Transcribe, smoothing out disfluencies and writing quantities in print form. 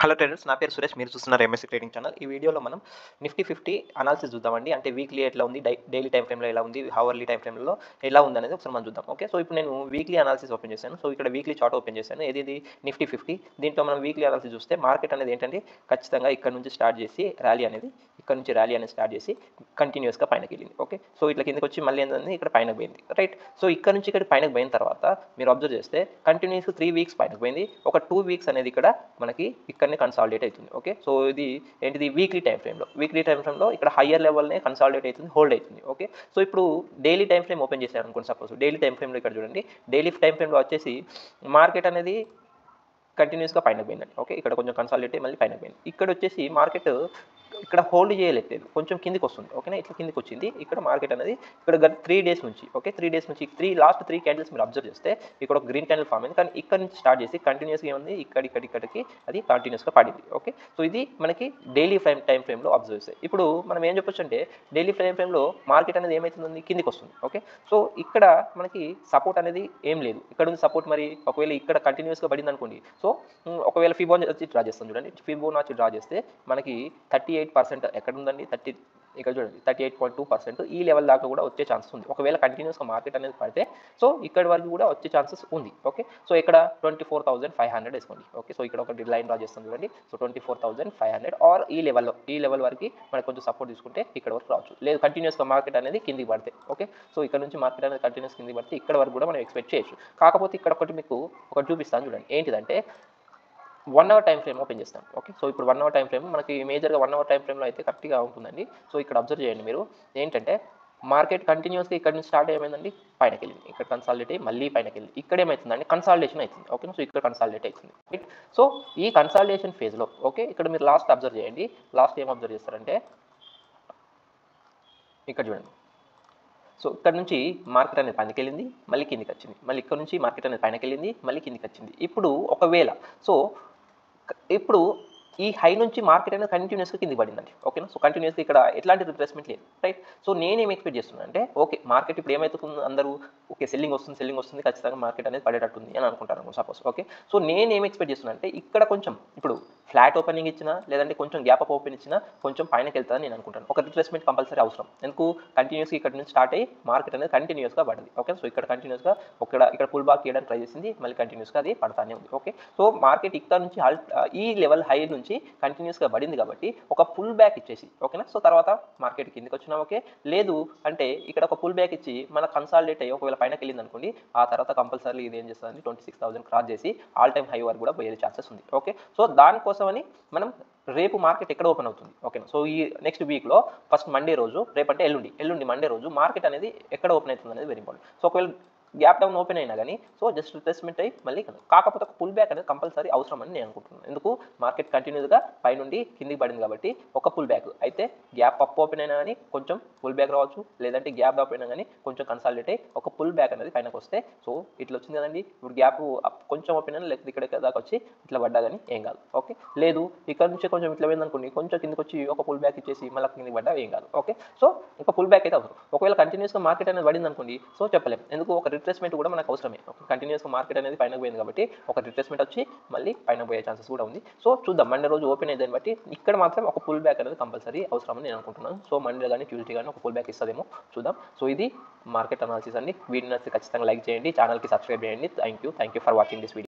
Hello traders, నా పేరు సురేష్. మీరు చూస్తున్నారు ఎంఎస్సీ ట్రేడింగ్ ఛానల్. ఈ వీడియోలో మనం నిఫ్టీ 50 అనాలిసిస్ చూద్దామండి. అంటే వీక్లీ ఎట్లా ఉంది, డైలీ టైం ఫ్రేమ్లో ఎలా ఉంది, హవర్లీ టైం ఫ్రేమ్లో ఎలా ఉంది అనేది ఒకసారి మనం చూద్దాం. ఓకే, సో ఇప్పుడు నేను వీక్లీ అనాలిసిస్ ఓపెన్ చేశాను. సో ఇక్కడ వీక్లీ చార్ట్ ఓపెన్ చేశాను. ఇది నిఫ్టీ 50. దీంట్లో మనం వీక్లీ అనాలిసిస్ చూస్తే మార్కెట్ అనేది ఏంటంటే ఖచ్చితంగా ఇక్కడ నుంచి స్టార్ట్ చేసి ర్యాలీ అనేది స్టార్ట్ చేసి కంటిన్యూస్గా పైనకి వెళ్ళింది. ఓకే, సో ఇట్లా కిందకి వచ్చి మళ్ళీ ఏంటంటే ఇక్కడ పైనకి పోయింది. రైట్, సో ఇక్కడ నుంచి ఇక్కడ పైనకి పోయిన తర్వాత మీరు అబ్జర్వ్ చేస్తే కంటిన్యూస్ 3 వీక్స్ పైనకి పోయింది. ఒక 2 వీక్స్ అనేది ఇక్కడ మనకి ఇక్కడనే కన్సాలిడేట్ అవుతుంది. ఓకే, సో ఇది ఏంటిది వీక్లీ టైం ఫ్రేమ్లో ఇక్కడ హయ్యర్ లెవెల్నే కన్సాలిడేట్ అవుతుంది, హోల్డ్ అవుతుంది. ఓకే, సో ఇప్పుడు డైలీ టైం ఫ్రేమ్ ఓపెన్ చేశాను అనుకోండి. సపోజ్ డైలీ టైం ఫ్రేమ్లో ఇక్కడ చూడండి, డైలీ టైం ఫ్రేమ్లో వచ్చేసి మార్కెట్ అనేది కంటిన్యూస్గా పైనకి పోయిందండి. ఓకే, ఇక్కడ కొంచెం కన్సాలిడేట్ మళ్ళీ పైనకి పోయింది. ఇక్కడ వచ్చేసి మార్కెట్ ఇక్కడ హోల్డ్ చేయలేదు, కొంచెం కిందికి వస్తుంది. ఓకేనా, ఇట్లా కిందికి వచ్చింది. ఇక్కడ మార్కెట్ అనేది ఇక్కడ 3 డేస్ నుంచి లాస్ట్ 3 క్యాండిల్స్ మీరు అబ్జర్వ్ చేస్తే ఇక్కడ ఒక గ్రీన్ క్యాండిల్ ఫామ్ అయింది. కానీ ఇక్కడ నుంచి స్టార్ట్ చేసి కంటిన్యూస్గా ఏముంది, ఇక్కడికి అది కంటిన్యూస్గా పడింది. ఓకే, సో ఇది మనకి డైలీ టైం ఫ్రేమ్లో అబ్జర్వ్ చేస్తే ఇప్పుడు మనం ఏం చెప్పొచ్చు అంటే డైలీ టైం ఫ్రేమ్లో మార్కెట్ అనేది ఏమవుతుంది, కిందికి వస్తుంది. ఓకే, సో ఇక్కడ మనకి సపోర్ట్ అనేది ఏం లేదు. ఇక్కడ ఉంది సపోర్ట్. మరి ఒకవేళ ఇక్కడ కంటిన్యూస్గా పడింది అనుకోండి, సో ఒకవేళ ఫిబోనాచి డ్రా చేస్తాం చూడండి. ఫిబోనాచి డ్రా చేస్తే మనకి 38% ఎక్కడ ఉందండి, ఇక్కడ చూడండి 38.2%. ఈ లెవెల్ దాకా కూడా వచ్చే ఛాన్సెస్ ఉంది ఒకవేళ కంటిన్యూస్గా మార్కెట్ అనేది పడితే. సో ఇక్కడ వరకు కూడా వచ్చే ఛాన్సెస్ ఉంది. ఓకే, సో ఇక్కడ 24,500 వేసుకోండి. ఓకే, సో ఇక్కడ ఒక లైన్ డ్రా చేస్తాం చూడండి. సో 24,500 ఆర్ ఈ లెవెల్ వరకు మనకు కొంచెం సపోర్ట్ తీసుకుంటే ఇక్కడ వరకు రావచ్చు. లేదు కంటిన్యూస్గా మార్కెట్ అనేది కిందికి పడితే. ఓకే, సో ఇక్కడ నుంచి మార్కెట్ అనేది కంటిన్యూస్ కిందికి పడితే ఇక్కడ వరకు కూడా మనం ఎక్స్పెక్ట్ చేయొచ్చు. కాకపోతే ఇక్కడ మీకు ఒకటి చూపిస్తాను చూడండి. ఏంటిదంటే 1 అవర్ టైం ఫ్రేమ్ ఓపెన్ చేస్తాం. ఓకే, సో ఇప్పుడు 1 అవర్ టైం ఫ్రేమ్ మనకి మేజర్గా 1 అవర్ టైం ఫ్రేమ్లో అయితే కరెక్ట్గా ఉంటుందండి. సో ఇక్కడ అబ్జర్వ్ చేయండి మీరు. ఏంటంటే మార్కెట్ కంటిన్యూస్గా ఇక్కడ నుంచి స్టార్ట్ ఏమైందండి, పైనకి వెళ్ళింది. ఇక్కడ కన్సాలిడేట్ అయ్యి మళ్ళీ పైనకి వెళ్ళింది. ఇక్కడ ఏమవుతుందండి, కన్సాలిడేషన్ అవుతుంది. ఓకే, సో ఇక్కడ కన్సాలిడేట్ అవుతుంది. రైట్, సో ఈ కన్సాలిడేషన్ ఫేజ్లో ఓకే ఇక్కడ మీరు లాస్ట్ అబ్జర్వ్ చేయండి. లాస్ట్ ఏం అబ్జర్వ్ చేస్తారంటే ఇక్కడ చూడండి. సో ఇక్కడ నుంచి మార్కెట్ అనేది పైనకి వెళ్ళింది, మళ్ళీ కిందికి వచ్చింది. మళ్ళీ ఇక్కడ నుంచి మార్కెట్ అనేది పైనకి వెళ్ళింది, మళ్ళీ కిందికి వచ్చింది. ఇప్పుడు ఒకవేళ ఇప్పుడు ఈ హై నుంచి మార్కెట్ అనేది కంటిన్యూస్గా కిందికి పడిందండి. ఓకేనా, సో కంటిన్యూస్గా ఇక్కడ ఎట్లాంటి రిప్లేస్మెంట్ లేదు. రైట్, సో నేనేం ఎక్స్పెక్ట్ చేస్తున్నాను అంటే ఓకే మార్కెట్ ఇప్పుడు ఏమవుతుంది, అందరూ ఓకే సెల్లింగ్ వస్తుంది ఖచ్చితంగా మార్కెట్ అనేది పడేటట్టుంది అని అనుకుంటాను సపోజ్. ఓకే, సో నేనేం ఎక్స్పెక్ట్ చేస్తున్నాను అంటే ఇక్కడ కొంచెం ఇప్పుడు ఫ్లాట్ ఓపెనింగ్ ఇచ్చినా లేదంటే కొంచెం గ్యాప్ అప్ ఓపెన్ ఇచ్చినా కొంచెం పైనకి వెళ్తుందని నేను అనుకుంటాను. ఒక రిట్రేస్మెంట్ కంపల్సరీ అవసరం. ఎందుకు కంటిన్యూస్గా ఇక్కడ నుంచి స్టార్ట్ అయ్యి మార్కెట్ అనేది కంటిన్యూస్గా పడింది. ఓకే, సో ఇక్కడ కంటిన్యూస్గా ఇక్కడ పుల్ బ్యాక్ చేయడానికి ట్రై చేసింది, మళ్ళీ కంటిన్యూస్గా అది పడతానే ఉంది. ఓకే, సో మార్కెట్ ఇక్కడ నుంచి ఈ లెవెల్ హై నుంచి కంటిన్యూస్గా పడింది కాబట్టి ఒక పుల్ బ్యాక్ ఇచ్చేసి ఓకేనా, సో తర్వాత మార్కెట్ కిందికి వచ్చినా ఓకే, లేదు అంటే ఇక్కడ ఒక పుల్ బ్యాక్ ఇచ్చి మన కన్సాలిడేట్ అయ్యి ఒకవేళ పైనకి వెళ్ళింది అనుకోండి, ఆ తర్వాత కంపల్సరీ ఇది ఏం చేస్తుంది 26,000 క్రాస్ చేసి ఆల్ టైమ్ హై వరకు కూడా పోయే ఛాన్సెస్ ఉంది. ఓకే, సో దానికోసమని మనం రేపు మార్కెట్ ఎక్కడ ఓపెన్ అవుతుంది. ఓకేనా, సో ఈ నెక్స్ట్ వీక్లో ఫస్ట్ మండే రోజు, రేపంటే ఎల్లుండి మండే రోజు మార్కెట్ అనేది ఎక్కడ ఓపెన్ అవుతుంది అనేది వెరీ ఇంపార్టెంట్. సో ఒకవేళ గ్యాప్ డౌన్ ఓపెన్ అయినా కానీ సో జస్ట్ రిప్లేస్మెంట్ అయ్యి మళ్ళీ కాకపోతే ఒక పుల్ బ్యాక్ అనేది కంపల్సరీ అవసరం అని నేను అనుకుంటున్నాను. ఎందుకు మార్కెట్ కంటిన్యూస్గా పైనుండి కిందికి పడింది కాబట్టి ఒక పుల్ బ్యాక్ అయితే గ్యాప్ అప్ ఓపెన్ అయినా కానీ కొంచెం పుల్ బ్యాక్ రావచ్చు, లేదంటే గ్యాప్ అప్ అయినా కానీ కొంచెం కన్సాలిడేట్ అయ్యి ఒక పుల్ బ్యాక్ అనేది పైనకు వస్తే సో ఇట్లా వచ్చింది కదండి. ఇప్పుడు గ్యాప్ కొంచెం ఓపెన్ అయినా లేకపోతే ఇక్కడ దాకా వచ్చి ఇట్లా పడ్డా కానీ ఏం కాదు. ఓకే, లేదు ఇక్కడ నుంచి కొంచెం ఇట్లా పోయిందనుకోండి, కొంచెం కిందకి వచ్చి ఒక పుల్ బ్యాక్ ఇచ్చేసి మళ్ళీ కిందికి పడ్డా ఏం కాదు. ఓకే, సో ఒక పుల్ బ్యాక్ అయితే అవసరం. ఒకవేళ కంటిన్యూస్గా మార్కెట్ అనేది పడింది అనుకోండి, సో చెప్పలేం. ఎందుకు ఒక రిట్రేస్మెంట్ కూడా మనకు అవసరమే. కంటిన్యూస్గా మార్కెట్ అనేది పైనకు పోయింది కాబట్టి ఒక రిట్రేస్మెంట్ వచ్చి మళ్ళీ పైన పోయే ఛాన్సెస్ కూడా ఉంది. సో చూద్దాం మండే రోజు ఓపెన్ అయ్యేదాన్ని బట్టి ఇక్కడ మాత్రం ఒక పుల్ బ్యాక్ అనేది కంపల్సరీ అవసరం అని నేను అనుకుంటున్నాను. సో మండే కానీ ట్యూస్డే కానీ ఒక పుల్ బ్యాక్ ఇస్తుందేమో చూద్దాం. సో ఇది మార్కెట్ అనాలిసిస్ అండి. వీడియో నచ్చితే ఖచ్చితంగా లైక్ చేయండి, ఛానల్కి సబ్స్క్రైబ్ చేయండి. Thank you for watching this video.